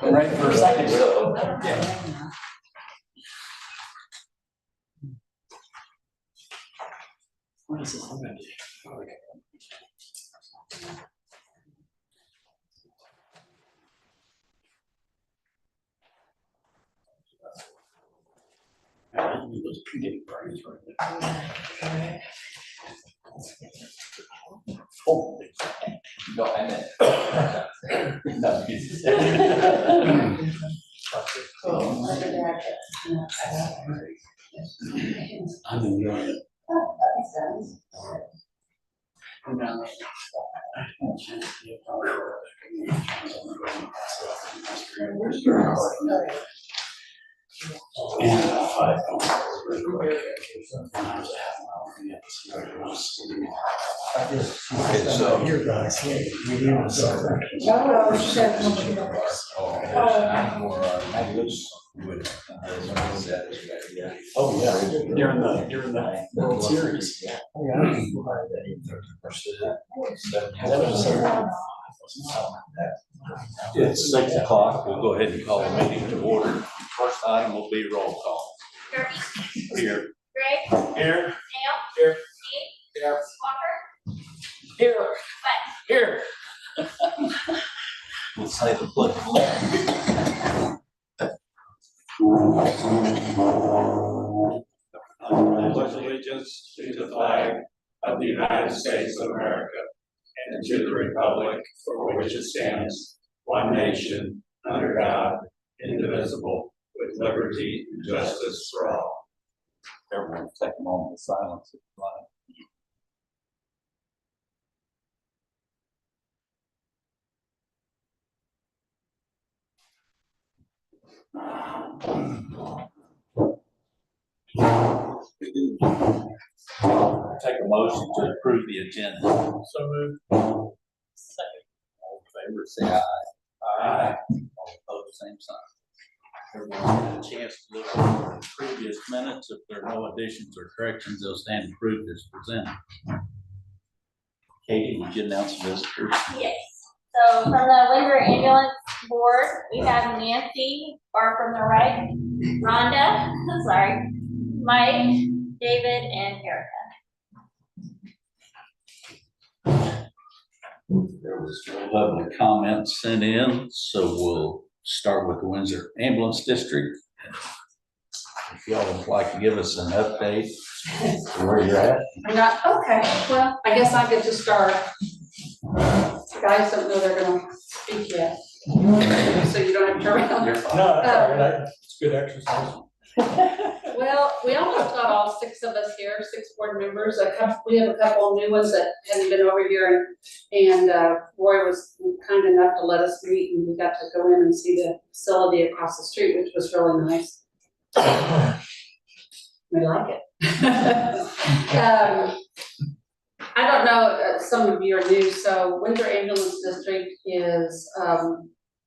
Right for a second. Yeah. What is this? I'm gonna do. Those pre-date parties right there. Oh, no, I meant. No, I'm enjoying it. So you're going to oh yeah, during the World Series. it's 6 o'clock. We'll go ahead and call the meeting to order. First item will be roll call. Kirby, Here. Greg, Here. Dale, Here. Steve, Here. Walker, Here. Here. We'll say the pledge. I pledge allegiance to the flag of the United States of America and to the republic for which it stands, one nation, under God, indivisible, with liberty and justice for all. Everyone take a moment of silence. If you like. Take a motion to approve the agenda. So moved. Second. All in favor, say aye. Aye. All opposed, same sign. Everyone had a chance to look over the previous minutes. If there are no additions or corrections, they'll stand approved as presented. Katie, would you announce visitors? yes. So from the Windsor Ambulance Board, we have Nancy, far from the right, Rhonda, sorry, Mike, David, and Erica. There was lovely comments sent in, so we'll start with the Windsor Ambulance District. If y'all would like to give us an update where you're at. I'm not, okay, well, I guess I get to start. The guys don't know they're gonna speak yet. So you don't have to turn around. No, that's all right. It's good exercise. Well, we almost got all 6 of us here, 6 board members. We have a couple of new ones that hadn't been over here, and Roy was kind enough to let us meet, and we got to go in and see the facility across the street, which was really nice. We like it. I don't know, some of you are new, so Windsor Ambulance District is,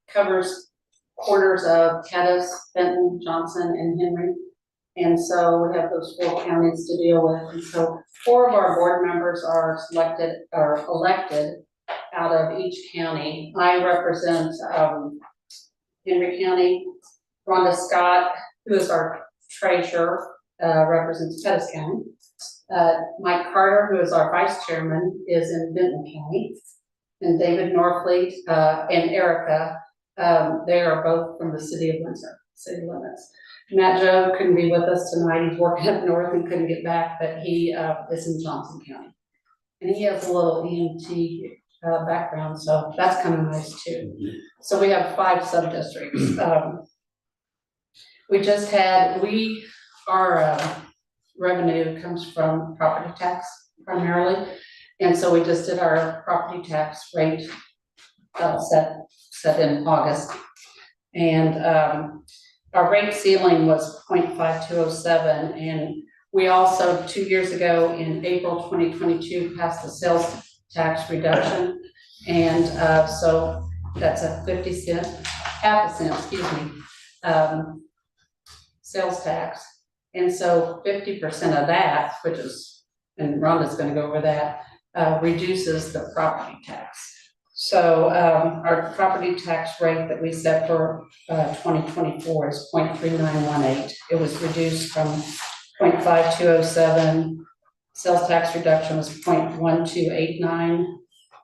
covers corners of Caddis, Benton, Johnson, and Henry. And so we have those 4 counties to deal with. And so 4 of our board members are elected out of each county. I represent Henry County. Rhonda Scott, who is our treasurer, represents Pettis County. Mike Carter, who is our vice chairman, is in Benton County. And David Norfleet and Erica, they are both from the city of Windsor, city limits. Matt Joe couldn't be with us tonight. He's working up north and couldn't get back, but he is in Johnson County. And he has a little EMT background, so that's kind of nice too. So we have 5 sub-districts. Our revenue comes from property tax primarily. And so we just did our property tax rate set in August. And our rate ceiling was 0.5207. And we also 2 years ago in April 2022 passed the sales tax reduction. And so that's a 50 cent, half a cent, excuse me, sales tax. And so 50% of that, which is, and Rhonda's gonna go over that, reduces the property tax. So, our property tax rate that we set for, 2024 is 0.3918. It was reduced from 0.5207. Sales tax reduction was 0.1289,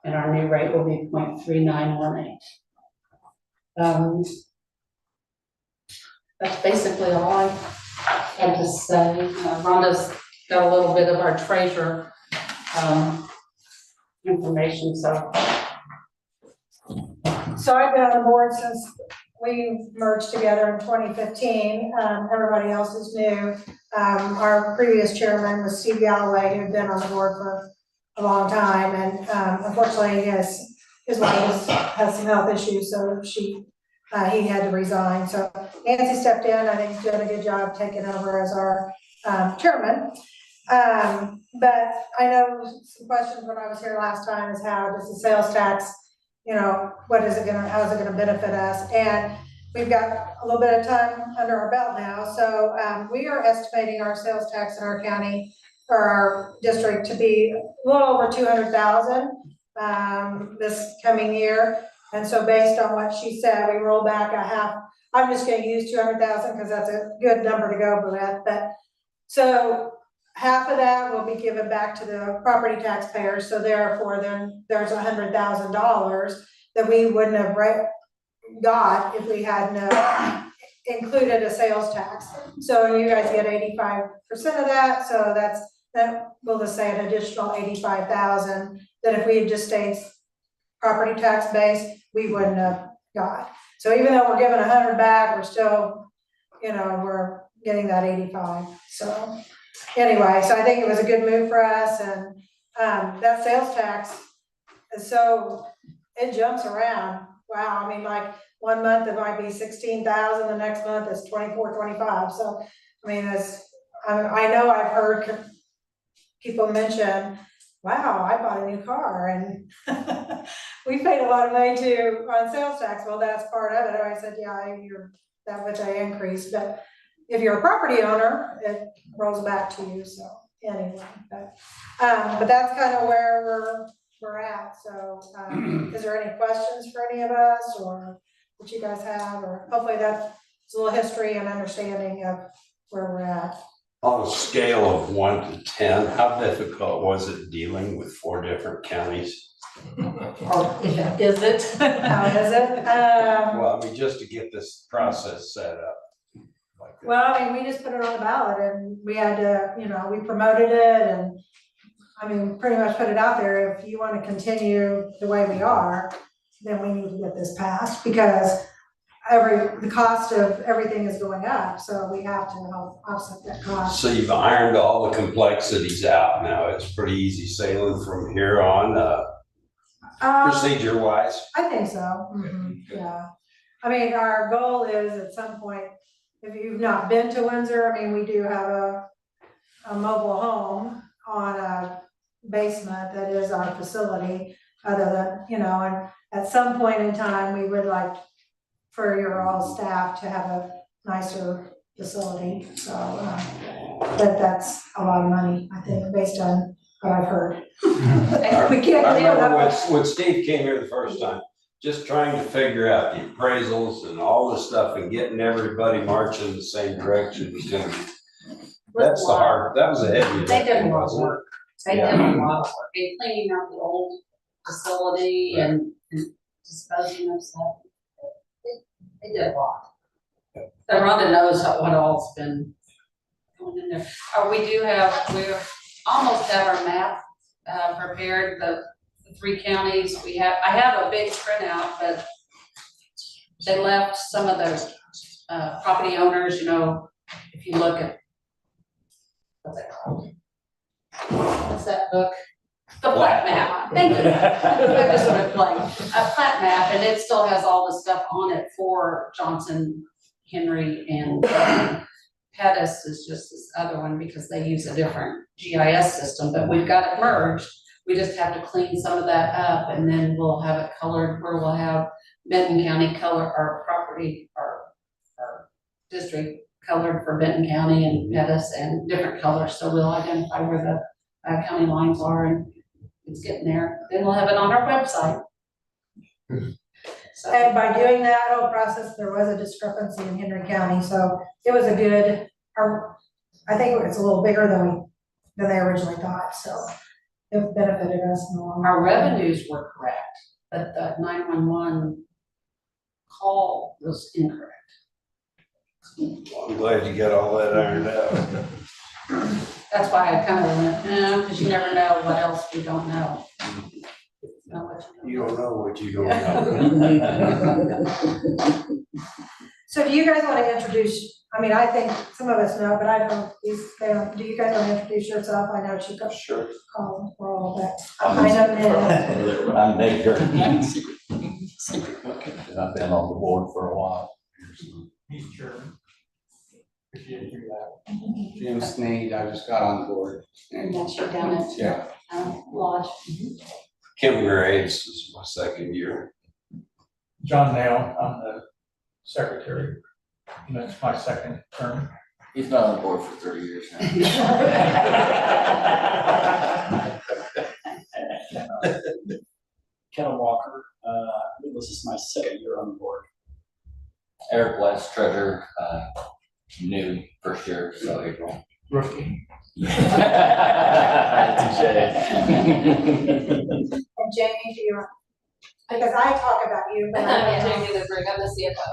and our new rate will be 0.3918. That's basically all I had to say. Rhonda's got a little bit of our treasurer, information, so. So I've been on the board since we merged together in 2015. Everybody else is new. Our previous chairman was Steve Galloway, who'd been on the board for a long time, and unfortunately his wife has some health issues, so he had to resign. So Nancy stepped in. I think she did a good job taking over as our chairman. But I know some questions when I was here last time is how does the sales tax, how is it gonna benefit us? And we've got a little bit of time under our belt now. So we are estimating our sales tax in our county for our district to be a little over 200,000 this coming year. And so based on what she said, we roll back a half. I'm just gonna use 200,000 because that's a good number to go with. But so half of that will be given back to the property taxpayers, so therefore then there's $100,000 that we wouldn't have got if we hadn't included a sales tax. So you guys get 85% of that, so that will just say an additional 85,000 that if we had just stayed property tax based, we wouldn't have got. So even though we're giving 100 back, we're still, we're getting that 85. So anyway, so I think it was a good move for us, and that sales tax is it jumps around. Wow, I mean, like 1 month it might be 16,000, the next month it's 24, 25. So I mean, I know I've heard people mention, wow, I bought a new car and we paid a lot of money on sales tax. Well, that's part of it. I said, yeah, that which I increased, but if you're a property owner, it rolls back to you. So anyway, but that's kind of where we're at. So is there any questions for any of us or what you guys have, or hopefully that's a little history and understanding of where we're at. On a scale of 1 to 10, how difficult was it dealing with 4 different counties? Is it? How is it? Well, I mean, just to get this process set up. Like that. Well, I mean, we just put it on the ballot and we had to, we promoted it and I mean, pretty much put it out there. If you want to continue the way we are, then we need to get this passed because the cost of everything is going up. So we have to help offset that cost. So you've ironed all the complexities out now. It's pretty easy sailing from here on, procedure wise. I think so. Yeah. I mean, our goal is at some point, if you've not been to Windsor, I mean, we do have a mobile home on a basement that is our facility other than, and at some point in time, we would like for your all staff to have a nicer facility. So, but that's a lot of money, I think, based on what I've heard. We can't I deal remember with when Steve came here the first time, just trying to figure out the appraisals and all this stuff and getting everybody marching in the same direction was gonna be, that was a heavy. They did a lot of wasn't it? work. They did a lot of work. They cleaning out the old facility and disposing of stuff. They did a lot. And Rhonda knows what all's been going in there. We almost have our map prepared, the 3 counties. I have a big printout, but they left some of those property owners, if you look at, what's that called? What's that book? The plat map. Thank you. I just want to play a plat map, and it still has all the stuff on it for Johnson, Henry, and Pettis is just this other one because they use a different GIS system, but we've got it merged. We just have to clean some of that up, and then we'll have it colored where we'll have Benton County color our property, our district colored for Benton County and Pettus and different colors, so we'll identify where the county lines are, and it's getting there. Then we'll have it on our website. So, And by doing that whole process, there was a discrepancy in Henry County, so it was a good, I think it's a little bigger than they originally thought, so it benefited us in the long run. our revenues were correct, but the 911 call was incorrect. I'm glad you got all that ironed out. That's why I kind of went, no, because you never know what else we don't know. Know what You don't know what you don't know. So do you guys want to introduce, I mean, I think some of us know, but I don't, they don't, do you guys want to introduce yourself? I know she got Sure. called for all that. I know. I'm Nate Durkin. And I've been on the board for a while. He's German. If you didn't hear that. Jim Sneed, I just got on board. And that's your down at, Yeah. Lodge. Kim Graves is my second year. John Nail, I'm the secretary. And that's my second term. He's been on the board for 30 years now. Ken Walker, this is my second year on the board. Eric West, treasurer, new first year, so April. Rookie. And Jamie, do you, because I talk about you, but I don't know. Lindbergh, I'm the CFO.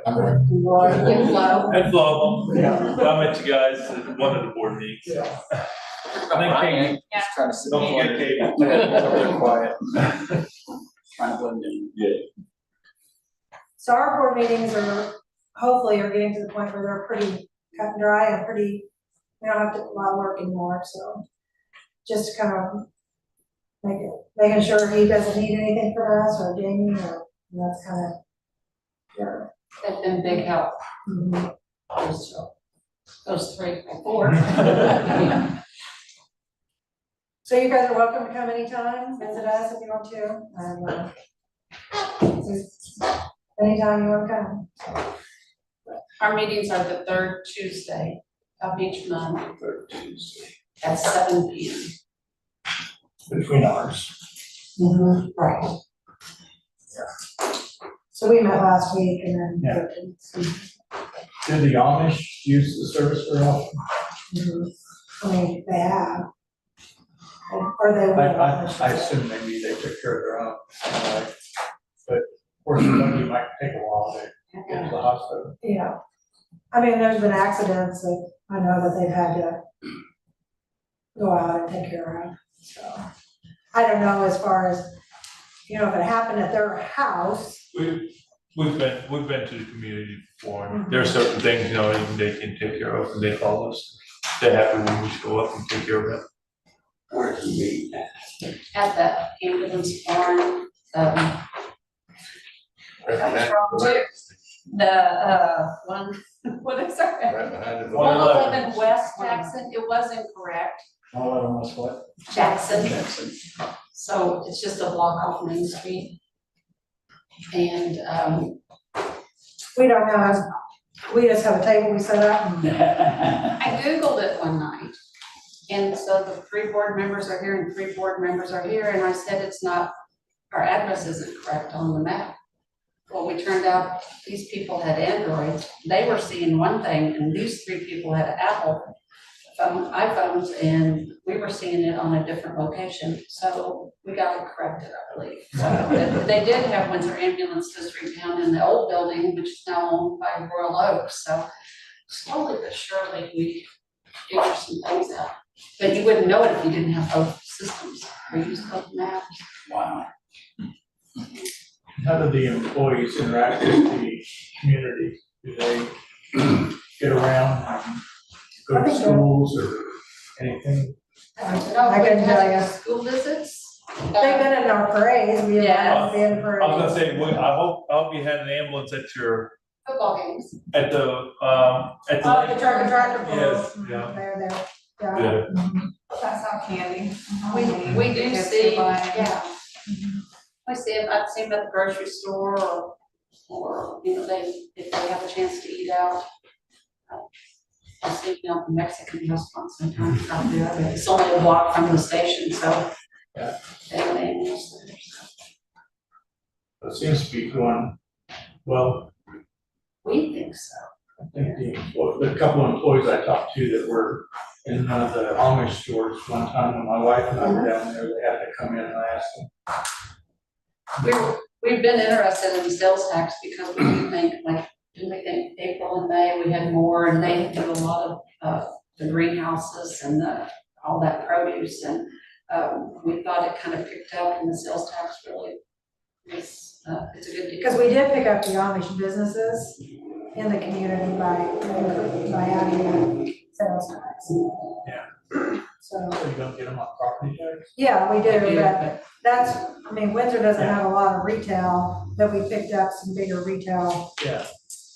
I'm ready. Kim Flo. Ed Flo, I met you guys at one of the board meetings. I think Katie, Yeah. Trying to sit don't forget Katie. Real quiet. Trying to blend in. So our board meetings hopefully are getting to the point where they're pretty cut and dry and pretty, we don't have to do a lot of work anymore, so just kind of making sure he doesn't need anything from us or Jamie, or that's kind of, yeah. They've been big help, Mhm. those 3 or 4. So you guys are welcome to come anytime, visit us if you want to, and anytime you want to come. Our meetings are the 3rd Tuesday of each month Third Tuesday. at 7 p.m. Between ours. Right. So we met last week and then. Yeah. Did the Amish use the service very often? I mean, they have. Or they will. I assume maybe they took care of their own. But of course, somebody might take a while to get to the hospital. Yeah. I mean, there's been accidents that I know that they've had to go out and take care of, so. I don't know as far as, if it happened at their house. We've been to the community before, and there are certain things, even they can take care of, and they call us. They're happy when we show up and take care of them. Where did you meet? At the ambulance barn, the one, what is that? Right behind it. 111 West Jackson, it was incorrect, All of them was what? Jackson, Jackson. so it's just a block off Main Street. And, We don't know, we just have a table we set up and. I Googled it one night. And so the 3 board members are here and 3 board members are here, and I said it's not, our address isn't correct on the map. Well, we turned out these people had Androids, they were seeing one thing, and these 3 people had Apple iPhones, and we were seeing it on a different location, so we got it corrected, I believe. So they did have Windsor Ambulance District down in the old building, which is now owned by Royal Oaks, so slowly but surely we figure some things out. But you wouldn't know it if you didn't have both systems, or use both maps. Wow. How do the employees interact with the community? Do they get around and go to schools or anything? No, I we couldn't tell had you. school visits. They've been in our parades, we Yeah. have been in I was parades. gonna say, I hope you had an ambulance at Football games. the. Oh, the tractor Yes, pulls, yeah. they're there, yeah. Yeah. That's not candy. We do see, yeah. We see it, I've seen them at the grocery store or or, you know, if they have a chance to eat out. Just eating out the Mexican restaurant sometimes out there, but it's only a block from the station, so. Yeah. Anyway, It seems to be going, well, we think so. I think the couple of employees I talked to that were in one of the Amish stores one time when my wife and I were down there, they had to come in and I asked them. We've been interested in the sales tax because we do think, like, didn't we think April and May, we had more, and they do a lot of, the greenhouses and all that produce, and, we thought it kind of picked up, and the sales tax really is, it's a good deal. Because we did pick up the Amish businesses in the community by adding that sales tax. Yeah. So, So you don't get them on property tax? yeah, we do, We do, but that's, I mean, Windsor doesn't have a lot of retail, but we picked up some bigger retail. Yeah. in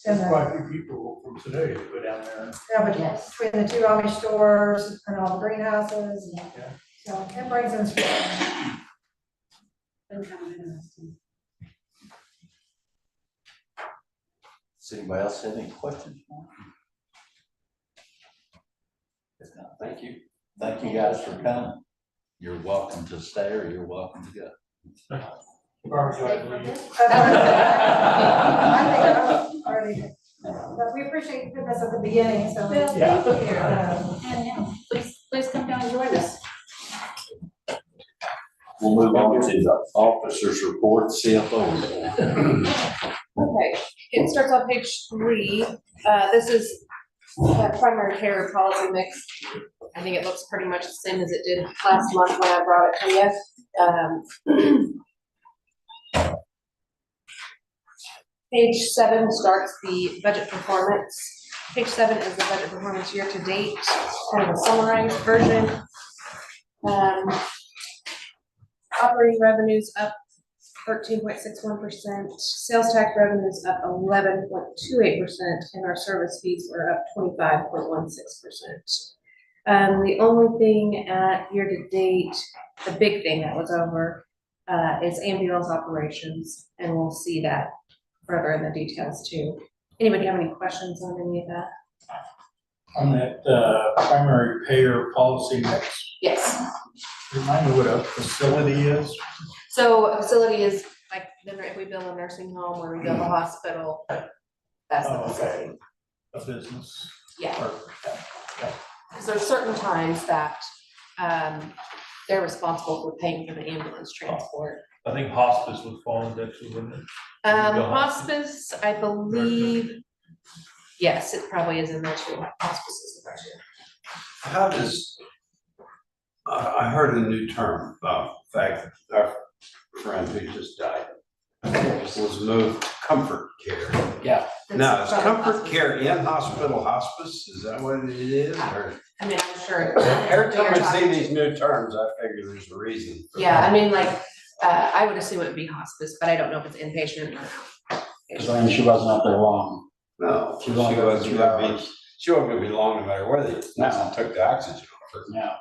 There's the quite a few people from today that go down there. Yeah, but Yes. between the two Amish stores and all the greenhouses, and Yeah. so it brings in some. Been kind of interesting. Does anybody else have any questions? If not, thank you. Thank you guys for coming. You're welcome to stay or you're welcome to go. Barbara, you like to leave? I think I'm already, but we appreciate you putting this at the beginning, so. Yeah. Please come down and join us. We'll move on to the officers report, CFO. Okay, it starts on page 3. This is that primary care policy mix. I think it looks pretty much the same as it did last month when I brought it to you. Page 7 starts the budget performance. Page 7 is the budget performance year to date, kind of a summarized version. Operating revenues up 13.61%, sales tax revenues up 11.28%, and our service fees were up 25.16%. The only thing at year to date, the big thing that was over, is ambulance operations, and we'll see that further in the details too. Anybody have any questions on any of that? On that, primary payer policy mix, Yes. remind me what a facility is? So a facility is like, if we build a nursing home or we build a hospital, that's the Oh, okay. facility. A business. Yeah. Or- Because there's certain times that, they're responsible for paying for the ambulance transport. I think hospice would fall into that, wouldn't it? Go Hospice, I believe, yes, it probably is in there too. Hospice is in there too. How does, I heard a new term, in fact, our friend who just died was moved to comfort care. Yeah. Now, is That's comfort hospice. care in hospital hospice? Is that what it is? Or I mean, I'm sure. every time I see these new terms, I figure there's a reason. for Yeah, that. I mean, like, I would assume it would be hospice, but I don't know if it's inpatient or not. Because she wasn't up there long. No, She was only there for 2 hours. she wasn't gonna be long no matter whether you took the oxygen off her. Yeah.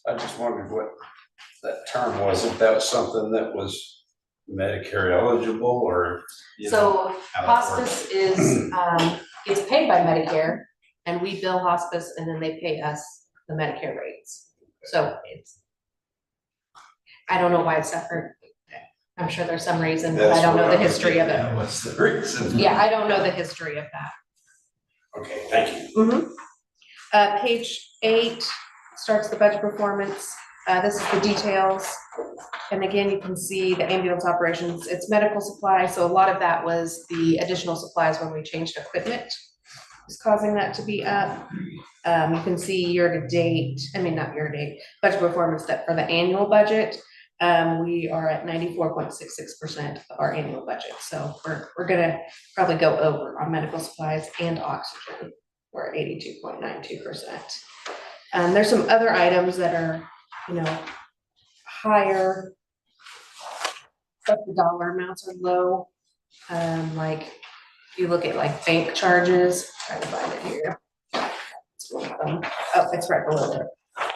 I just wondered what that term was, if that was something that was Medicare eligible or. you know, So how that hospice is, it's paid by Medicare, and we bill hospice, and then they pay us the Medicare rates. So it's, I don't know why it's separate. I'm sure there's some reason, but I That's don't know what the I was history of getting it. at. What's the reason? Yeah, I don't know the history of that. Okay, thank you. Page 8 starts the budget performance. This is the details. And again, you can see the ambulance operations, it's medical supplies, so a lot of that was the additional supplies when we changed equipment is causing that to be up. You can see year to date, I mean, not year to date, budget performance that for the annual budget, we are at 94.66% of our annual budget. So we're gonna probably go over on medical supplies and oxygen. We're at 82.92%. There's some other items that are, you know, higher, but the dollar amounts are low. Like if you look at like bank charges, trying to find it here. It's one of them. Oh, it's right below there.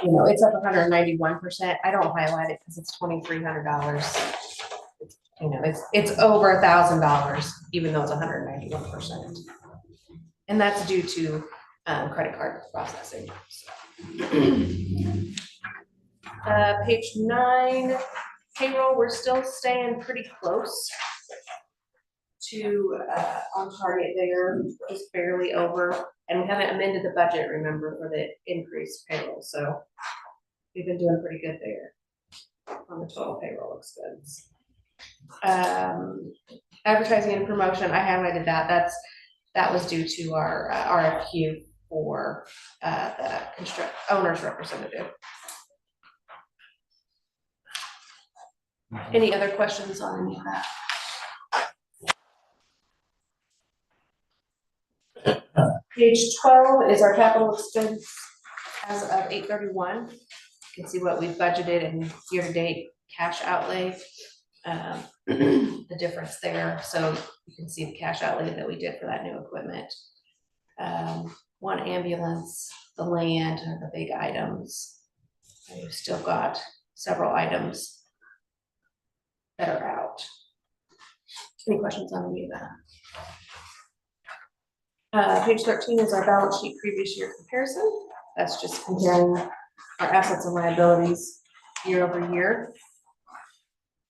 You know, it's up 191%. I don't highlight it because it's $2,300. you know, it's over $1,000, even though it's 191%. And that's due to credit card processing. Page 9, payroll, we're still staying pretty close to on target there, just barely over. And we haven't amended the budget, remember, for the increased payroll, so we've been doing pretty good there on the total payroll expense. Advertising and promotion, I highlighted that was due to our RFQ for the owner's representative. Any other questions on any of that? Page 12 is our capital expense as of 8/31. You can see what we've budgeted and year-to-date cash outlay, the difference there. So you can see the cash outlay that we did for that new equipment. One ambulance, the land, are the big items. And we've still got several items that are out. Any questions on any of that? Page 13 is our balance sheet previous year comparison. That's just comparing our assets and liabilities year over year.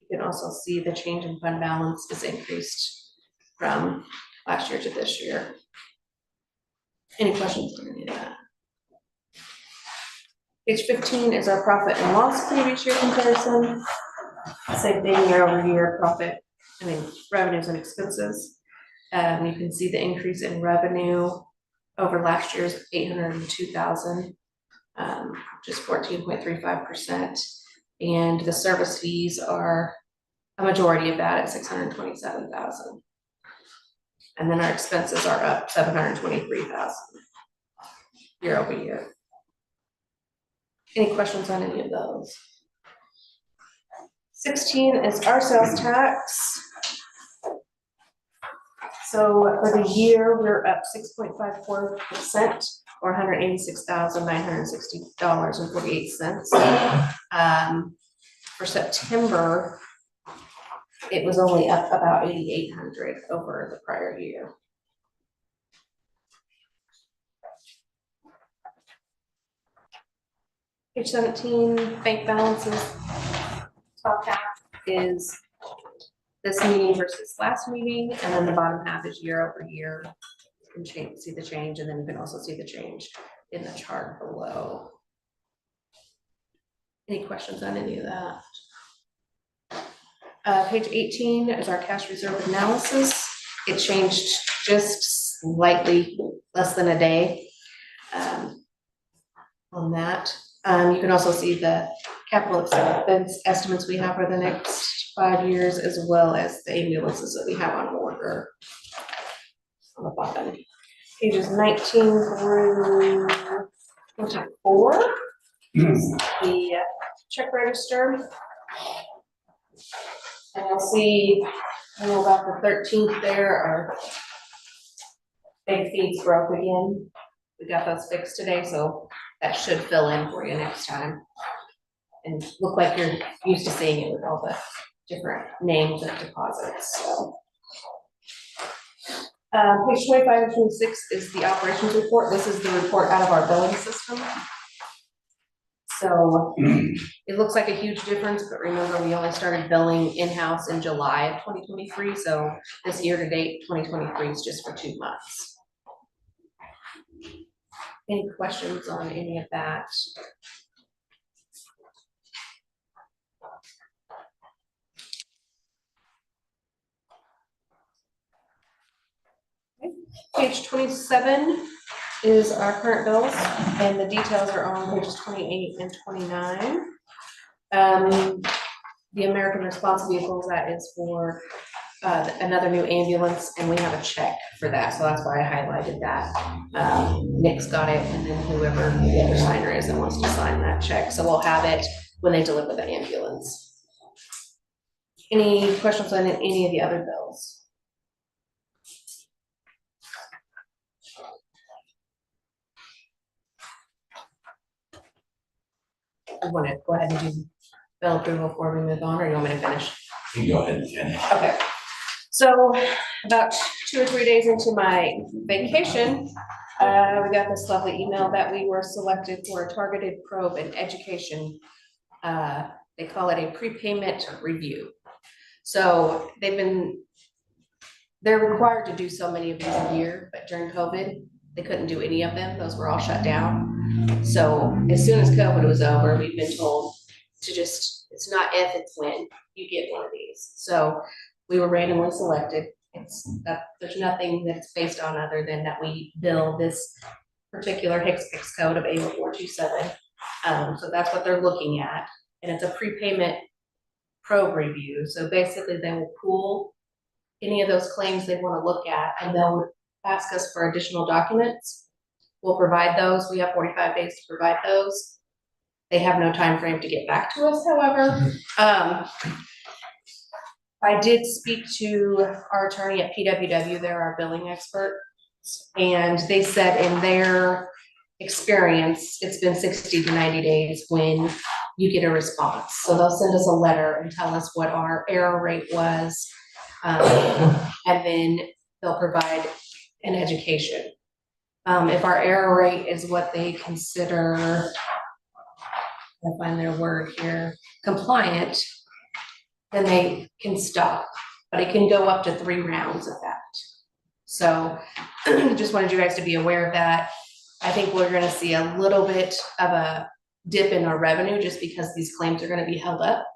You can also see the change in fund balance is increased from last year to this year. Any questions on any of that? Page 15 is our profit and loss previous year comparison. Same thing year over year, revenues and expenses. You can see the increase in revenue over last year's 802,000, just 14.35%. And the service fees are a majority of that at 627,000. And then our expenses are up 723,000 year over year. Any questions on any of those? 16 is our sales tax. So for the year, we're up 6.54%, or $186,960.48. For September, it was only up about 8,800 over the prior year. Page 17, bank balances. Top half is this meeting versus last meeting, and then the bottom half is year over year. You can see the change, and then you can also see the change in the chart below. Any questions on any of that? Page 18 is our cash reserve analysis. It changed just slightly, less than a day on that. You can also see the capital expense estimates we have for the next 5 years, as well as the ambulances that we have on order on the bottom. Pages 19 through 24 is the check register. And you'll see, about the 13th there, our big feeds broke again. We got those fixed today, so that should fill in for you next time. And look like you're used to seeing it with all the different names of deposits, so. Page 25 and 26 is the operations report. This is the report out of our billing system. So it looks like a huge difference, but remember, we only started billing in-house in July of 2023. So this year to date, 2023 is just for 2 months. Any questions on any of that? Page 27 is our current bills, and the details are on pages 28 and 29. The American Response Vehicles, that is for another new ambulance, and we have a check for that, so that's why I highlighted that. Nick's got it, and then whoever the other signer is that wants to sign that check, so we'll have it when they deliver the ambulance. Any questions on any of the other bills? I want to go ahead and do bill approval before we move on, or you want me to finish? You go ahead and finish. Okay, so about 2 or 3 days into my vacation, we got this lovely email that we were selected for a targeted probe in education. They call it a prepayment review. So they're required to do so many of these a year, but during COVID, they couldn't do any of them. Those were all shut down. So as soon as COVID was over, we've been told to just, it's not if, it's when you get one of these. So we were randomly selected. There's nothing that's based on other than that we bill this particular HCPCS code of 80427. So that's what they're looking at. And it's a prepayment probe review. So basically they will pool any of those claims they want to look at, and they'll ask us for additional documents. We'll provide those. We have 45 days to provide those. They have no time frame to get back to us, however. I did speak to our attorney at PWW, they're our billing expert, and they said in their experience, it's been 60 to 90 days when you get a response. So they'll send us a letter and tell us what our error rate was, and then they'll provide an education. If our error rate is what they consider, I'll find their word here, compliant, then they can stop, but it can go up to 3 rounds of that. So just wanted you guys to be aware of that. I think we're gonna see a little bit of a dip in our revenue just because these claims are gonna be held up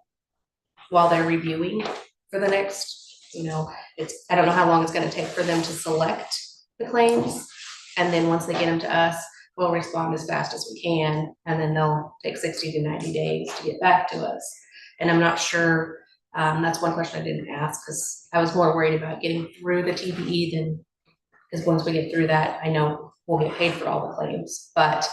while they're reviewing for the next, I don't know how long it's gonna take for them to select the claims. And then once they get them to us, we'll respond as fast as we can, and then they'll take 60 to 90 days to get back to us. And I'm not sure, that's one question I didn't ask, because I was more worried about getting through the TPE than, because once we get through that, I know we'll get paid for all the claims, but,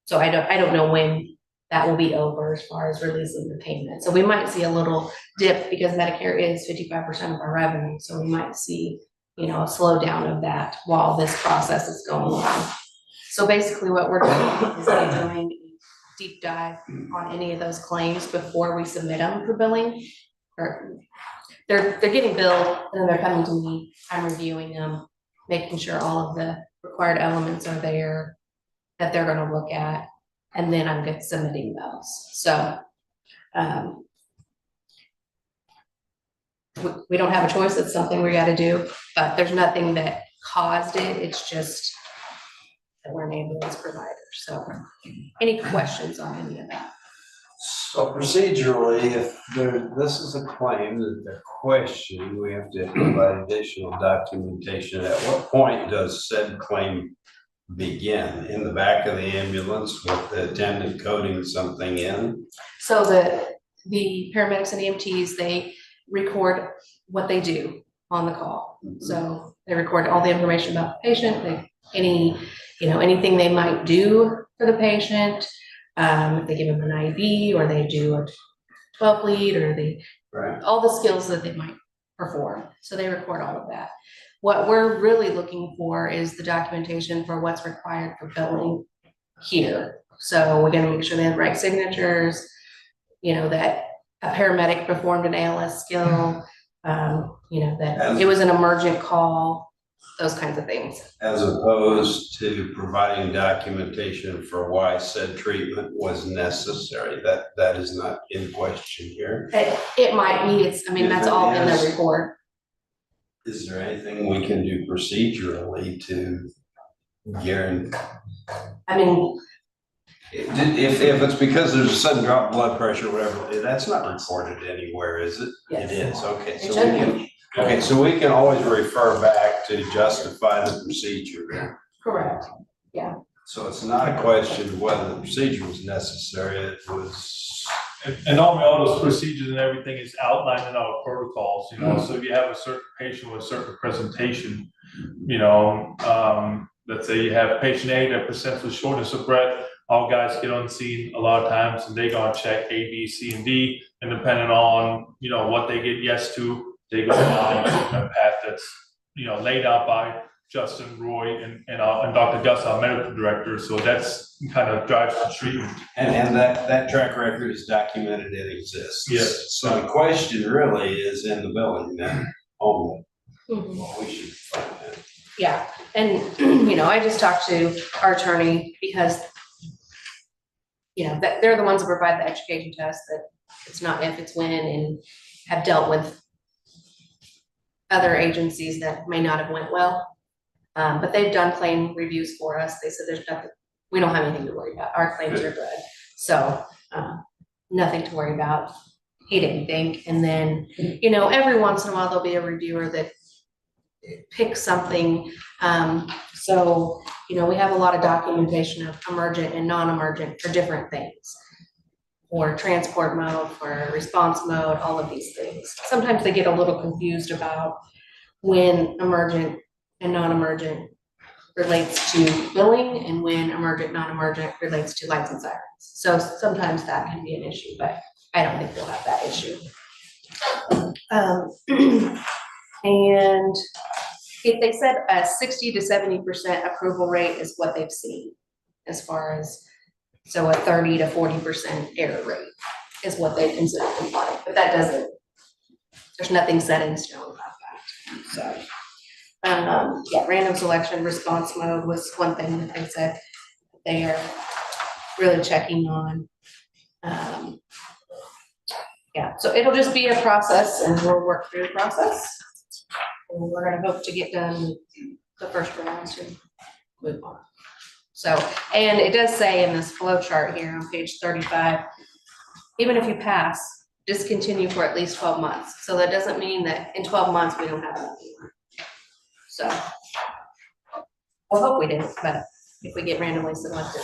so I don't know when that will be over as far as releasing the payment. So we might see a little dip because Medicare is 55% of our revenue, so we might see, a slowdown of that while this process is going on. So basically what we're doing is we're doing a deep dive on any of those claims before we submit them for billing. Or they're getting billed, and then they're coming to me, I'm reviewing them, making sure all of the required elements are there that they're gonna look at, and then I'm submitting those. So we don't have a choice, it's something we gotta do, but there's nothing that caused it, it's just that we're an ambulance provider. So any questions on any of that? So procedurally, if this is a claim that they're questioning, we have to provide additional documentation. At what point does said claim begin? In the back of the ambulance with the attendant coding something in? So the paramedics and EMTs, they record what they do on the call. Mm-hmm. So they record all the information about the patient, anything they might do for the patient. If they give them an IV, or they do a 12 lead, or all the skills that they might perform. So they record all of that. What we're really looking for is the documentation for what's required for billing here. So we're gonna make sure they have the right signatures, that a paramedic performed an ALS skill, that it was an emergent call, those kinds of things. As opposed to providing documentation for why said treatment was necessary. That is not in question here. It might be, that's all in the report. Is there anything we can do procedurally to guarantee? If it's because there's a sudden drop in blood pressure or whatever, that's not recorded anywhere, is it? Yes. It is, Okay, so we can always refer back to justify the procedure. Correct, yeah. So it's not a question of whether the procedure was necessary, it was. And normally all those procedures and everything is outlined in our protocols, so if you have a certain patient with a certain presentation, let's say you have patient A that presents with shortness of breath, all guys get on scene a lot of times and they gonna check A, B, C, and D, and depending on, what they get yes to, they go down a path that's, laid out by Justin, Roy, and Dr. Gus, our medical director, so that's kind of drives the treatment. And that track record is documented, it exists. Yes. So the question really is in the billing now, only, what we should find out. Yeah, and, I just talked to our attorney because, that they're the ones that provide the education test, that it's not if, it's when, and have dealt with other agencies that may not have went well. But they've done claim reviews for us. They said there's nothing, we don't have anything to worry about. Our claims are good. So, nothing to worry about. He didn't think. And then, every once in a while, there'll be a reviewer that picks something. So, we have a lot of documentation of emergent and non-emergent for different things. For transport mode, for response mode, all of these things. Sometimes they get a little confused about when emergent and non-emergent relates to billing and when emergent, non-emergent relates to lights and sirens. So sometimes that can be an issue, but I don't think they'll have that issue. And if they said a 60 to 70% approval rate is what they've seen as far as, so a 30 to 40% error rate is what they consider compliant, but that doesn't, there's nothing set in stone about that, so. Random selection response mode was one thing that they said they are really checking on. So it'll just be a process and we'll work through the process. And we're gonna hope to get done the first round to move on. So, and it does say in this flow chart here on page 35, even if you pass, discontinue for at least 12 months. So that doesn't mean that in 12 months we don't have anything. So, we'll hope we do, but if we get randomly selected,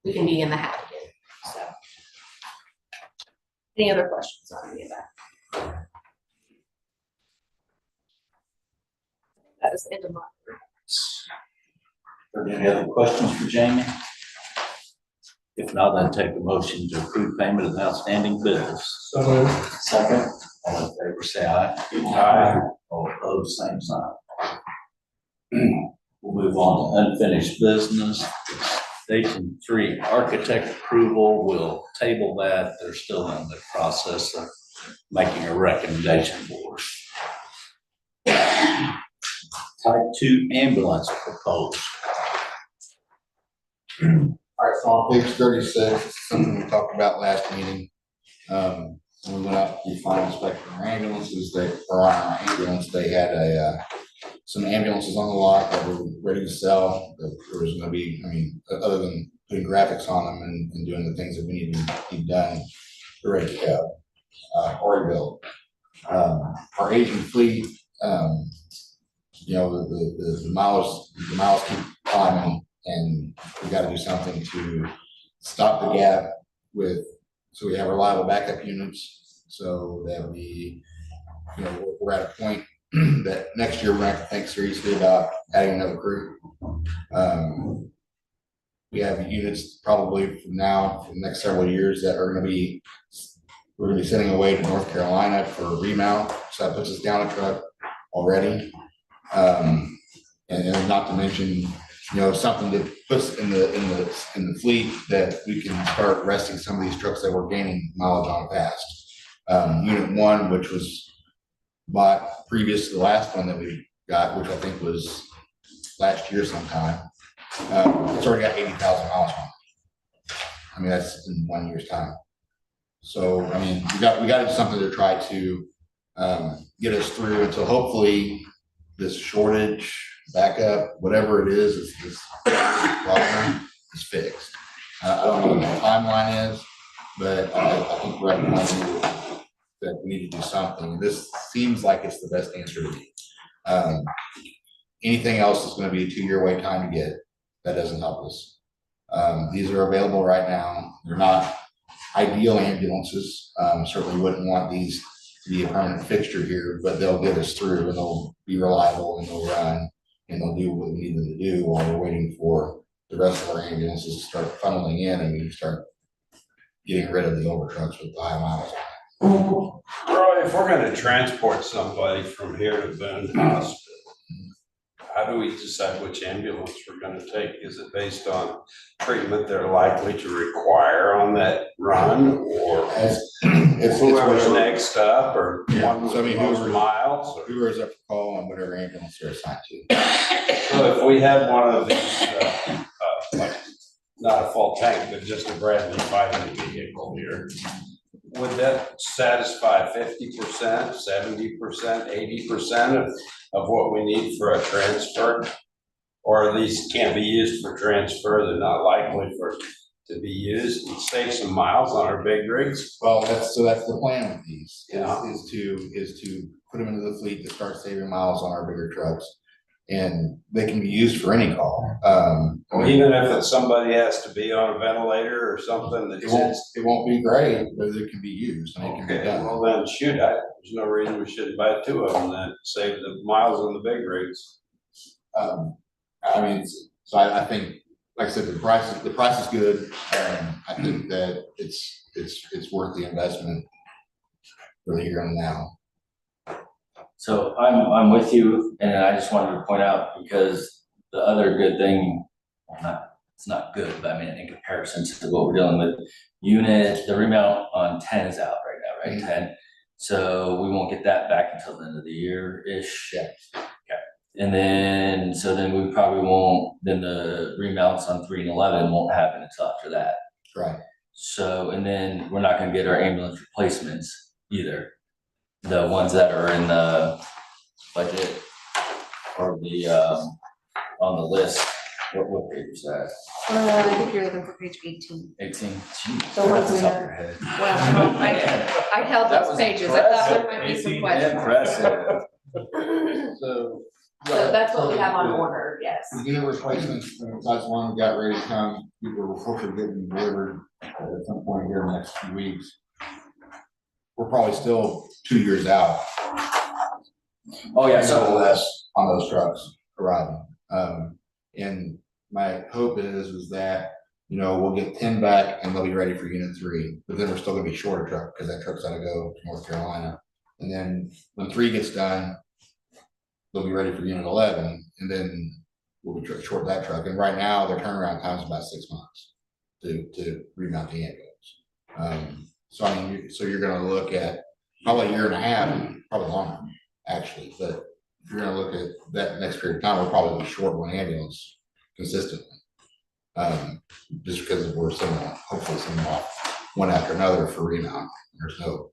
we can be in the hat again, so. Any other questions on any of that? That is the end of my. Are there any other questions for Jamie? If not, then take a motion to approve payment of outstanding bills. So moved. Second, all in favor, say aye. Aye. All opposed, same sign. We'll move on to unfinished business. Station 3, architect approval, we'll table that. They're still in the process of making a recommendation for us. Type 2 ambulance proposed. All right, so on page 36, this is something we talked about last meeting. When we went out to final inspection our ambulances, they had some ambulances on the lot that were ready to sell. There was gonna be, other than putting graphics on them and doing the things that we need to be done, they're ready to go, or built. Our aging fleet, the miles keep climbing, and we got to do something to stop the gap so we have reliable backup units, so that we're at a point that next year we're going to have to think seriously about adding another crew. We have units probably from now for the next several years that are going to be, we're going to be sending away to North Carolina for a remount, so that puts us down a truck already. And not to mention, something that puts in the fleet that we can start resting some of these trucks that we're gaining mileage on past. Unit 1, which was bought previous to the last one that we got, which I think was last year sometime. It's already got 80,000 miles on it. That's in 1 year's time. So, we got to do something to try to get us through until hopefully this shortage, backup, whatever it is problem is fixed. I don't know what the timeline is, but I think we're recognizing that we need to do something. This seems like it's the best answer to me. Anything else is going to be a 2-year wait time to get. That doesn't help us. These are available right now. They're not ideal ambulances. Certainly wouldn't want these to be a permanent fixture here, but they'll get us through, and they'll be reliable, and they'll run, and they'll do what we need them to do while we're waiting for the rest of our ambulances to start funneling in, and we can start getting rid of the older trucks with the high miles. Roy, if we're gonna transport somebody from here to Boone Hospital, how do we decide which ambulance we're gonna take? Is it based on treatment they're likely to require on that run, or It's whoever's whatever- next up, or Yeah, one with so I mean, the most whoever- miles? or- Whoever's up for call on whatever ambulance they're assigned to. So if we had one of these, like, not a full tank, but just a Bradley fighting vehicle here, would that satisfy 50%, 70%, 80% of what we need for a transfer? Or these can't be used for transfer, they're not likely to be used, and save some miles on our big rigs? Well, that's the plan with these, Yeah. is to put them into the fleet to start saving miles on our bigger trucks. And they can be used for any call. Well, even if somebody has to be on a ventilator or something, it won't be great, but it can be used and it can be okay, done. well then, shoot, there's no reason we shouldn't buy two of them then, save the miles on the big rigs. I mean, so I think, like I said, the price is good. I think that it's worth the investment for the here and now. So I'm with you, and I just wanted to point out, because the other good thing, it's not good, but I mean, in comparison to what we're dealing with, the remount on 10 is out right now, right, 10? So we won't get that back until the end of the year-ish. Yeah. Okay, and then, so then we probably won't, then the remounts on 3 and 11 won't happen until after that. Right. So, and then we're not gonna get our ambulance replacements either. The ones that are in the budget or the, on the list, what page is that? I think you're looking for page 18. 18? Jeez, The ones we that's off have. your head. Well, I held That those was pages, I thought there might be impressive. some questions. Impressive. So. So that's what we have on order, yes. The unit replacements, that's one we got ready to come, people were hopefully getting delivered at some point here in the next few weeks. We're probably still 2 years out. Oh, yeah, So so, less on those trucks arriving. And my hope is that, we'll get 10 back and they'll be ready for unit 3, but then we're still gonna be short a truck, because that truck's gotta go to North Carolina. And then when 3 gets done, they'll be ready for unit 11, and then we'll be short that truck. And right now, their turnaround time is about 6 months to remount the ambulance. So I mean, so you're gonna look at probably a year and a half, probably longer, actually. But if you're gonna look at that next period of time, we're probably short one ambulance consistently. Just because we're hopefully sending off one after another for remount. There's you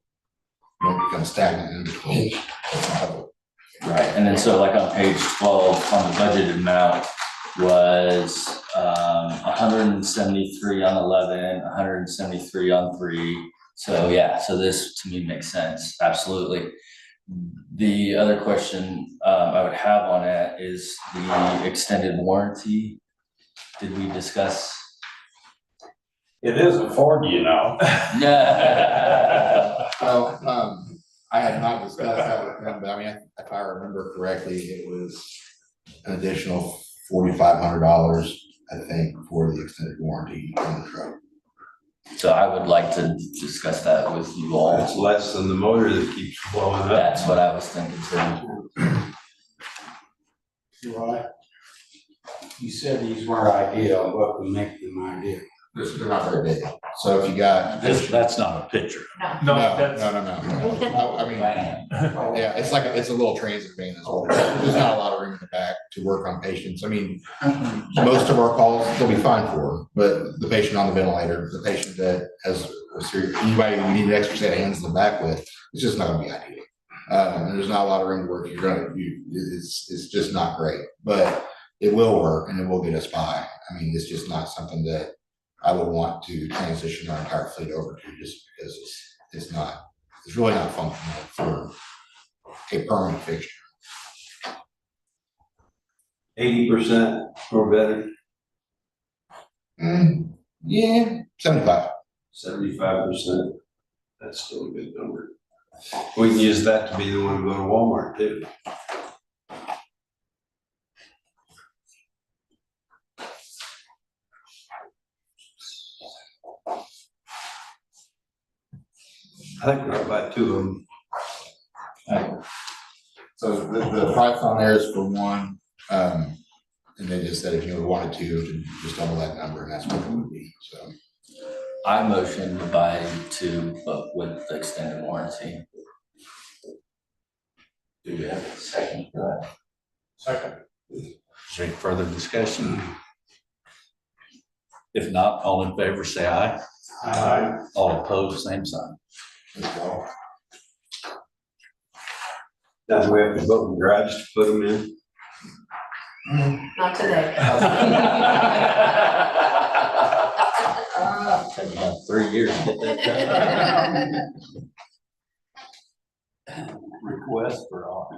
don't become stagnant in between. right, and then so like on page 12, on the budgeted amount was 173 on 11, 173 on 3. So yeah, so this to me makes sense, absolutely. The other question I would have on that is the extended warranty. Did we discuss? It is a Ford, Yeah. Well, I had not discussed that with them, but I mean, if I remember correctly, it was an additional $4,500, I think, for the extended warranty on the truck. So I would like to discuss that with you all. It's less than the motor that keeps blowing up. That's what I was thinking too. Right. You said these weren't ideal, what would make them ideal? They're not very big. So if you got. That's not a picture. No, No, that's, no. I mean, yeah, it's a little transit van as well. There's not a lot of room in the back to work on patients. I mean, most of our calls, they'll be fine for, but the patient on the ventilator, the patient that has a serious, anybody we need an extra set of hands in the back with, it's just not gonna be ideal. And there's not a lot of room to work. It's just not great, but it will work and it will get us by. I mean, it's just not something that I would want to transition our entire fleet over to, just because it's really not functional for a permanent fixture. 80% or better, Yeah, 75. 75%. That's still a good number. We can use that to be the one to go to Walmart too. I think we're gonna buy 2 of them. So the price on there is for one, And they just said if you wanted to just double that number, and that's what it would be, so. I motion to buy two, but with the extended warranty. Do we have a second for that? Second. Is there any further discussion? If not, all in favor, say aye. Aye. All opposed, same sign. That's all. Now, do we have to vote in the garage to put them in? Not today. Take about 3 years to get that done. Request for all.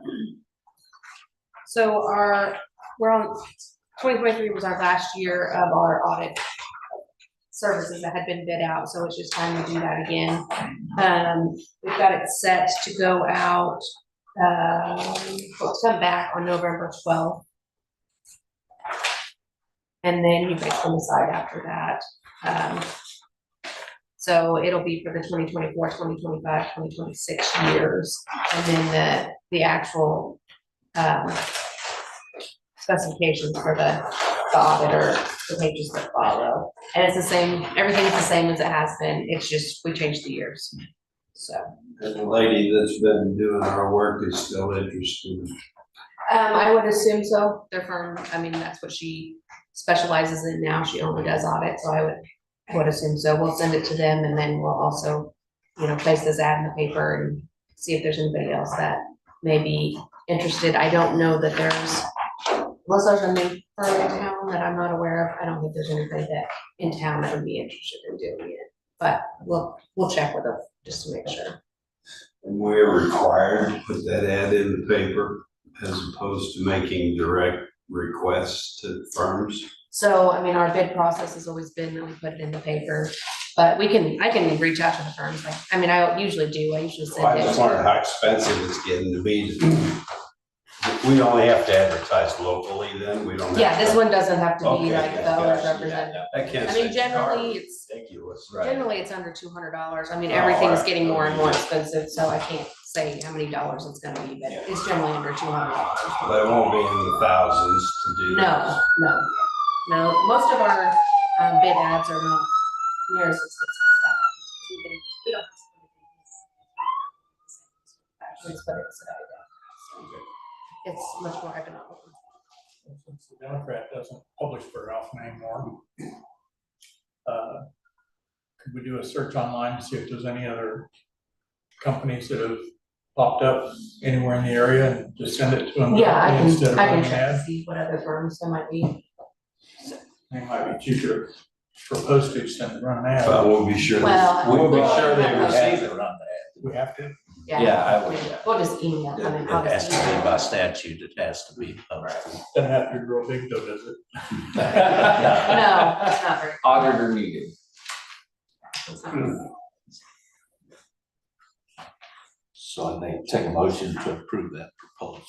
So we're on, 2023 was our last year of our audit services that had been bid out, so it's just time to do that again. We've got it set to go out, to come back on November 12th. And then you guys can decide after that. So it'll be for the 2024, 2025, 2026 years. And then the actual specifications for the auditor, the pages that follow. And it's the same, everything's the same as it has been. It's just, we changed the years. So. And the lady that's been doing our work is still interested. I would assume so. Their firm, I mean, that's what she specializes in now. She only does audit, so I would assume so. We'll send it to them, and then we'll also, place this ad in the paper and see if there's anybody else that may be interested. I don't know that unless there's a main firm in town that I'm not aware of, I don't think there's anybody in town that would be interested in doing it. But we'll check with them just to make sure. And we're required to put that ad in the paper as opposed to making direct requests to firms. So, I mean, our bid process has always been that we put it in the paper, but I can reach out to the firms. I usually do. I usually send I it. just wondered how expensive it's getting to be. We only have to advertise locally then, we don't have to. Yeah, this one doesn't have to be Okay, like yeah, the owner's gotcha, representative. I can't I say mean, generally, car. it's Ridiculous. under $200. I mean, Oh, everything's alright. getting more and more expensive, so I can't say how many dollars it's gonna be, but it's generally under $200. But it won't be in the thousands to do. No. Most of our bid ads are not near as expensive as that. We don't. Actually, it's better to say that. It's much more economical. Since the Democrat doesn't publish very often anymore, could we do a search online to see if there's any other companies that have popped up anywhere in the area and just send it to them? Yeah, I instead of can running check an to ad? see what other firms there might be. It might be cheaper for postage than to run an ad. But we'll be sure. Well, We'll be well, sure they yeah. receive it. We have to. Yeah, I would, yeah. We'll just email, I'll It has just to be email. by statute, it has to be posted. Doesn't have to be real big though, does it? No, it's not very. Auditor needed. It's not very- So I think take a motion to approve that proposal.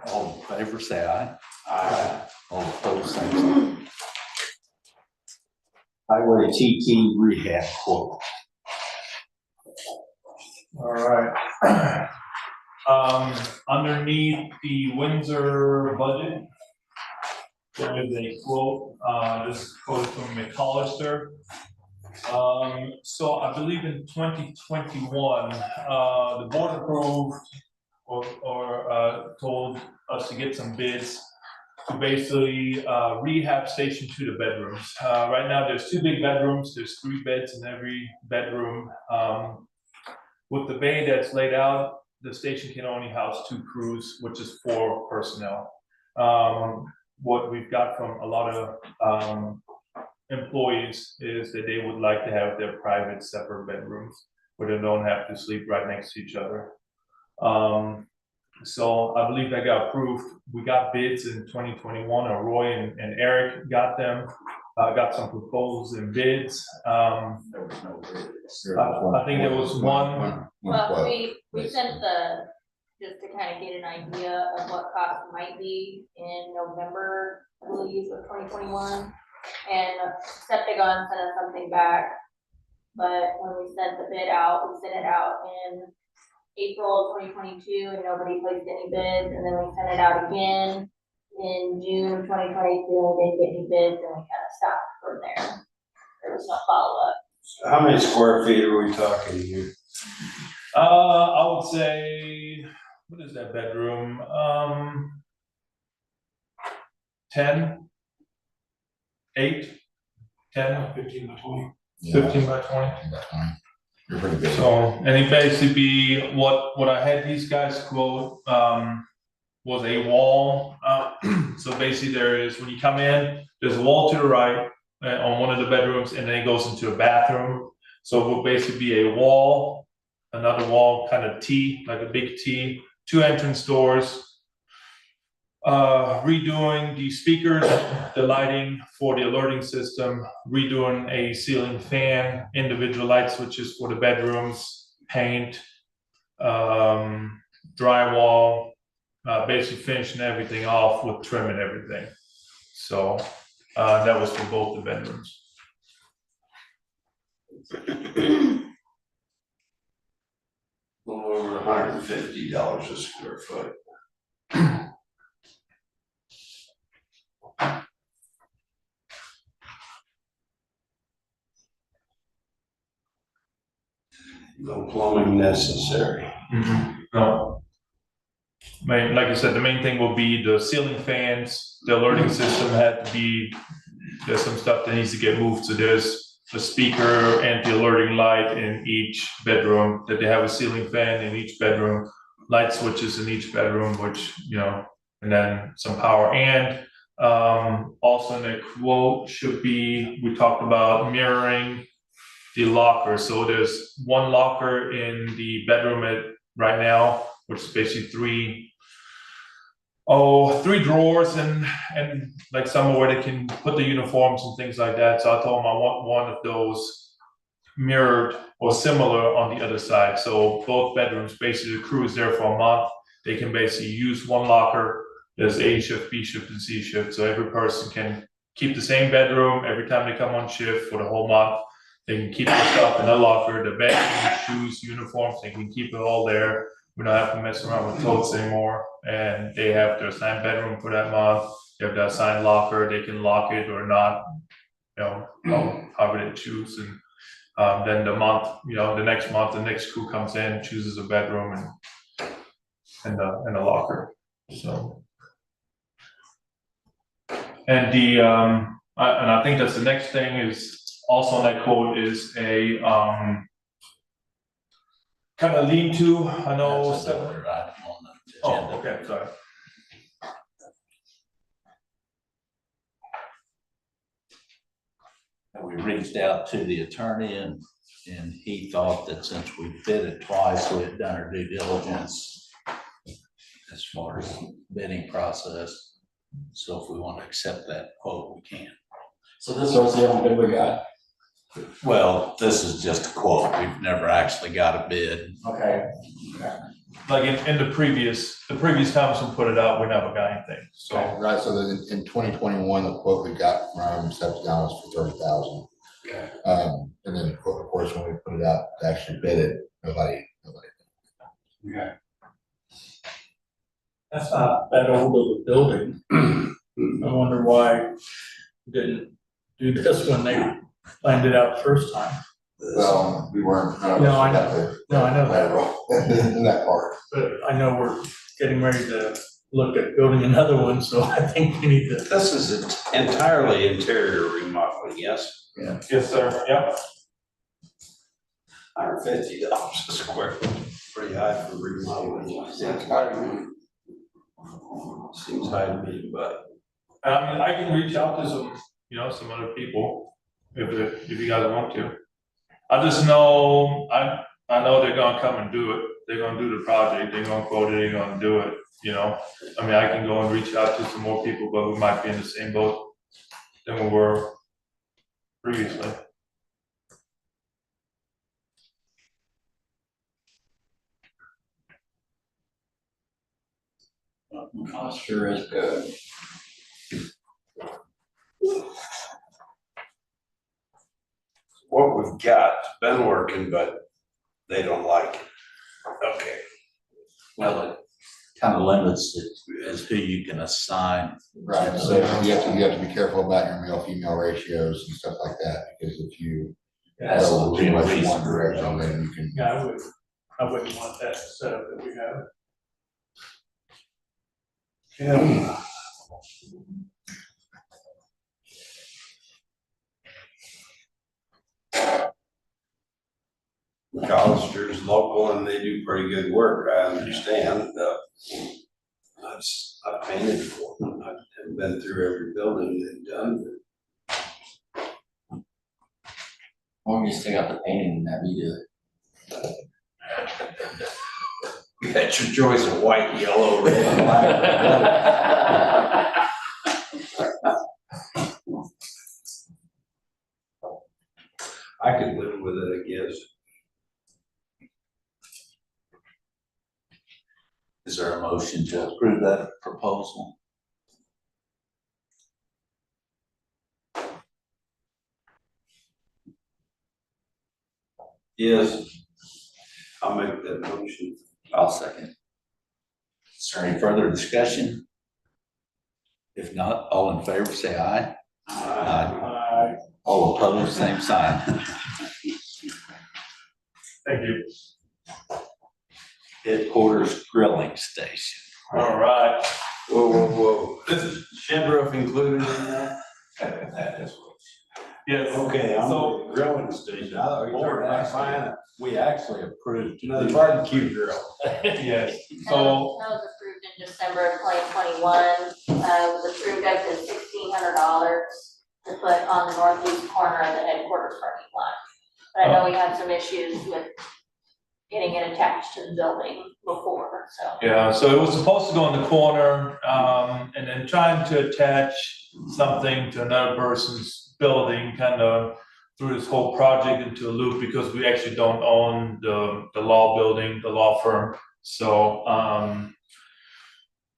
All in favor, say aye. Aye. All opposed, same sign. Highway TT rehab quote. All right. Underneath the Windsor budget, there is a quote, this quote from McAllister. So I believe in 2021, the board approved or told us to get some bids to basically rehab station to the bedrooms. Right now, there's 2 big bedrooms. There's 3 beds in every bedroom. With the bay that's laid out, the station can only house 2 crews, which is 4 personnel. What we've got from a lot of employees is that they would like to have their private separate bedrooms where they don't have to sleep right next to each other. So I believe that got approved. We got bids in 2021, or Roy and Eric got them, got some proposals and bids. There was no bids. I think there was one. Well, quote, we basically. sent just to kind of get an idea of what cost might be in November, I believe, of 2021. And Septagon sent us something back, but when we sent the bid out, we sent it out in April of 2022, and nobody placed any bids, and then we sent it out again in June of 2022, and didn't get any bids, and we kind of stopped from there. There was no follow-up. How many square feet are we talking here? I would say, what is that bedroom? 10, 8, 10, 15 by 20. 15 by 20. That's fine. You're pretty big. So, and it basically be what I had these guys quote, was a wall. So basically there is, when you come in, there's a wall to the right on one of the bedrooms, and then it goes into a bathroom. So it will basically be a wall, another wall, kind of T, like a big T, 2 entrance doors. Redoing the speakers, the lighting for the alerting system, redoing a ceiling fan, individual light switches for the bedrooms, paint, drywall, basically finishing everything off with trim and everything. So that was for both the bedrooms. A little over $150 a square foot. No plumbing necessary. No. Like I said, the main thing will be the ceiling fans, the alerting system had to be, there's some stuff that needs to get moved, so there's a speaker and the alerting light in each bedroom, that they have a ceiling fan in each bedroom, light switches in each bedroom, which, and then some power, and also in the quote should be, we talked about mirroring the locker. So there's one locker in the bedroom right now, which is basically 3 drawers and like somewhere where they can put the uniforms and things like that. So I told them I want one of those mirrored or similar on the other side. So both bedrooms, basically the crew is there for a month. They can basically use one locker. There's A shift, B shift, and C shift. So every person can keep the same bedroom every time they come on shift for the whole month. They can keep the stuff in the locker, the bed, shoes, uniforms, they can keep it all there. We don't have to mess around with totes anymore. And they have their assigned bedroom for that month. They have their assigned locker, they can lock it or not, however they choose. And then the month, the next month, the next crew comes in, chooses a bedroom and a locker. So. And I think that's the next thing is, also on that quote is a kind of lean-to. I know. That's another item on the agenda. Oh, okay, sorry. And we reached out to the attorney and he thought that since we bid it twice, we had done our due diligence as far as bidding process. So if we want to accept that quote, we can. So this was the only bid we got. Well, this is just a quote. We've never actually got a bid. Okay. Like in the previous times we put it out, we never got anything, so. Right, so then in 2021, the quote we got from September was for 30,000. Okay. And then of course, when we put it out to actually bid it, nobody. Okay. That's not that old of a building. I wonder why we didn't do this when they planned it out the first time. Well, we weren't. No, I know. No, I know that. In that part. But I know we're getting ready to look at building another one, so I think we need to. This is entirely interior remodeling, yes? Yeah. Yes, sir, yeah. $150 a square foot, pretty high for remodeling. Seems high to me, but. I mean, I can reach out to some other people if you guys want to. I just know, I know they're gonna come and do it. They're gonna do the project, they're gonna quote it, they're gonna do it, I mean, I can go and reach out to some more people, but we might be in the same boat than we were previously. Cost sure is good. What we've got, been working, but they don't like it. Okay. Well, it kind of limits it as who you can assign. Right, so you have to be careful about your male-female ratios and stuff like that, because if you That's go the too much in reason. one direction, then you can. Yeah, I wouldn't want that setup that we have. Yeah. McAllister's local and they do pretty good work, I understand. I've painted for them, I haven't been through every building they've done. Or you just take out the painting and have you do it. You got your choice of white, yellow, red, and black. I could live with it, I guess. Is there a motion to approve that proposal? Yes. I'll make that motion. I'll second. Is there any further discussion? If not, all in favor, say aye. Aye. All opposed, same sign. Thank you. Headquarters grilling station. All right. Whoa. This is shed roof included in that? Yes. Okay, I'm So- the grilling station. I thought you were fine. We actually approved. Another barbecue grill. Yes, That so, was approved in December of 2021, was approved up to $1,600 to put on the northeast corner of the headquarters parking lot. But I know we had some issues with getting it attached to the building before, so. yeah, so it was supposed to go in the corner, and then trying to attach something to another person's building, kind of threw this whole project into a loop because we actually don't own the law building, the law firm. So,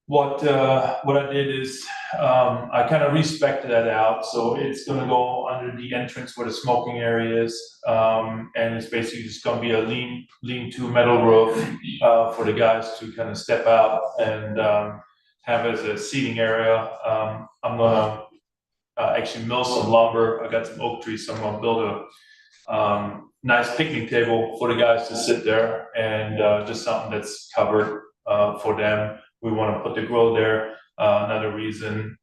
what I did is, I kind of respected that out, so it's gonna go under the entrance where the smoking area is. And it's basically just gonna be a lean-to metal roof, for the guys to kind of step out and, have as a seating area. I'm gonna, actually mill some lumber, I got some oak trees, so I'm gonna build a, nice picnic table for the guys to sit there and, just something that's covered, for them. We wanna put the grill there. Another reason,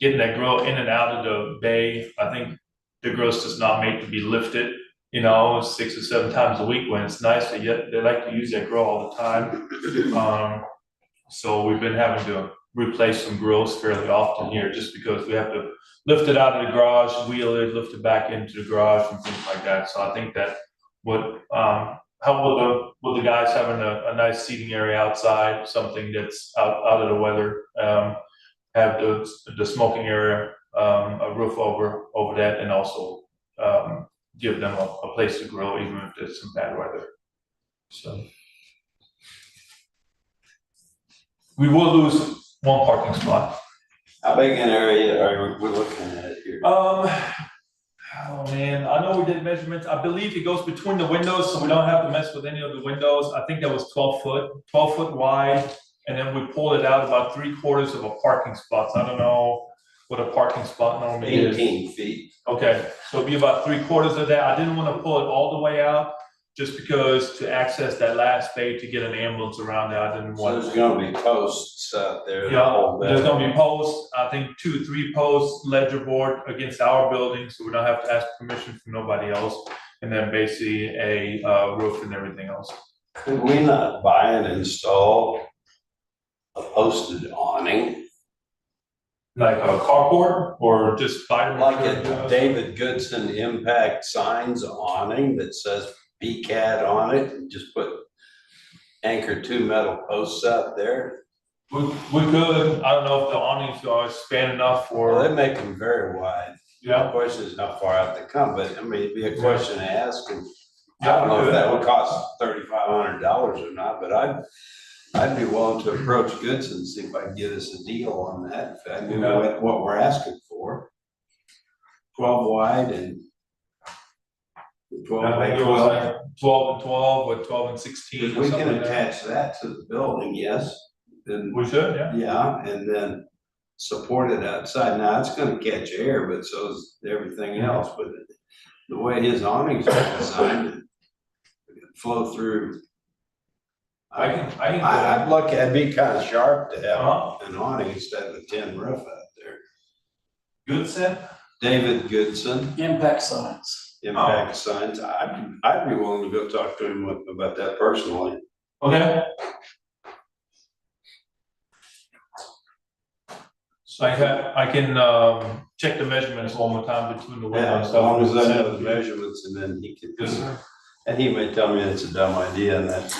getting that grill in and out of the bay, I think the grill's just not made to be lifted, 6 or 7 times a week when it's nice, but yet they like to use that grill all the time. So we've been having to replace some grills fairly often here, just because we have to lift it out of the garage, wheel it, lift it back into the garage and things like that. So I think that would, help with the guys having a nice seating area outside, something that's out of the weather. Have the smoking area, a roof over that, and also, give them a place to grill even if there's some bad weather. So. We will lose one parking spot. How big an area are we looking at here? Oh man, I know we did measurements. I believe it goes between the windows, so we don't have to mess with any of the windows. I think that was 12 foot wide. And then we pulled it out about 3/4 of a parking spot. So I don't know what a parking spot normally is. 18 feet. Okay, so it'd be about 3/4 of that. I didn't want to pull it all the way out, just because to access that last bay to get an ambulance around there, I didn't So want. there's gonna be posts out there. that Yeah, hold that. there's gonna be posts, I think 2 or 3 posts, ledger board against our building, so we don't have to ask permission from nobody else. And then basically a roof and everything else. Could we not buy and install a posted awning? Like a carport or just buy them? Like a David Goodson impact signs awning that says PCAD on it, and just put anchor 2 metal posts out there? We could, I don't know if the awnings are span enough Well, they for, make them very wide. yeah. The question is how far out they come, but I mean, it'd be a question to ask, and I Yeah, don't know we if could. that would cost $3,500 or not, but I'd be willing to approach Goodson, see if I can get us a deal on that, if I knew what we're asking for. 12 wide and 12 I by think it was 12. like 12 and 12 or 12 and 16 Because or we something can like that. attach that to the building, yes. Then, We should, yeah. yeah, and then support it outside. Now, it's gonna catch air, but so is everything else, but the way his awnings are designed, it can flow through. I can. I'd look, it'd be kind of sharp to Uh-huh. have an awning instead of a tin roof out there. Good set? David Goodson, Impact signs. Impact Signs, I'd be willing to go talk to him about that personally. Okay. So I can, check the measurements one more time between the window Yeah, and as stuff. long as I know the measurements and then he can. Yes, sir. And he may tell me it's a dumb idea and that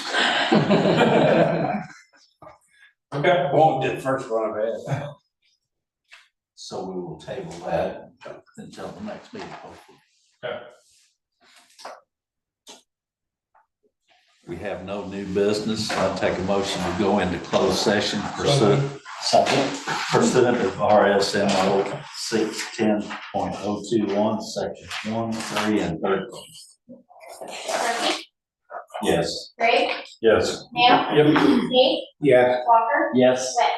Okay. won't be the first one I've had. So we will table that until the next meeting, hopefully. Okay. We have no new business. I'll take a motion to go into closed session pursuant of RSMO 610.021, section 1, 3, and 13. Murphy, Yes. Gray, Yes. Ham, Yep. Nate, Yeah. Walker, Yes. Webb.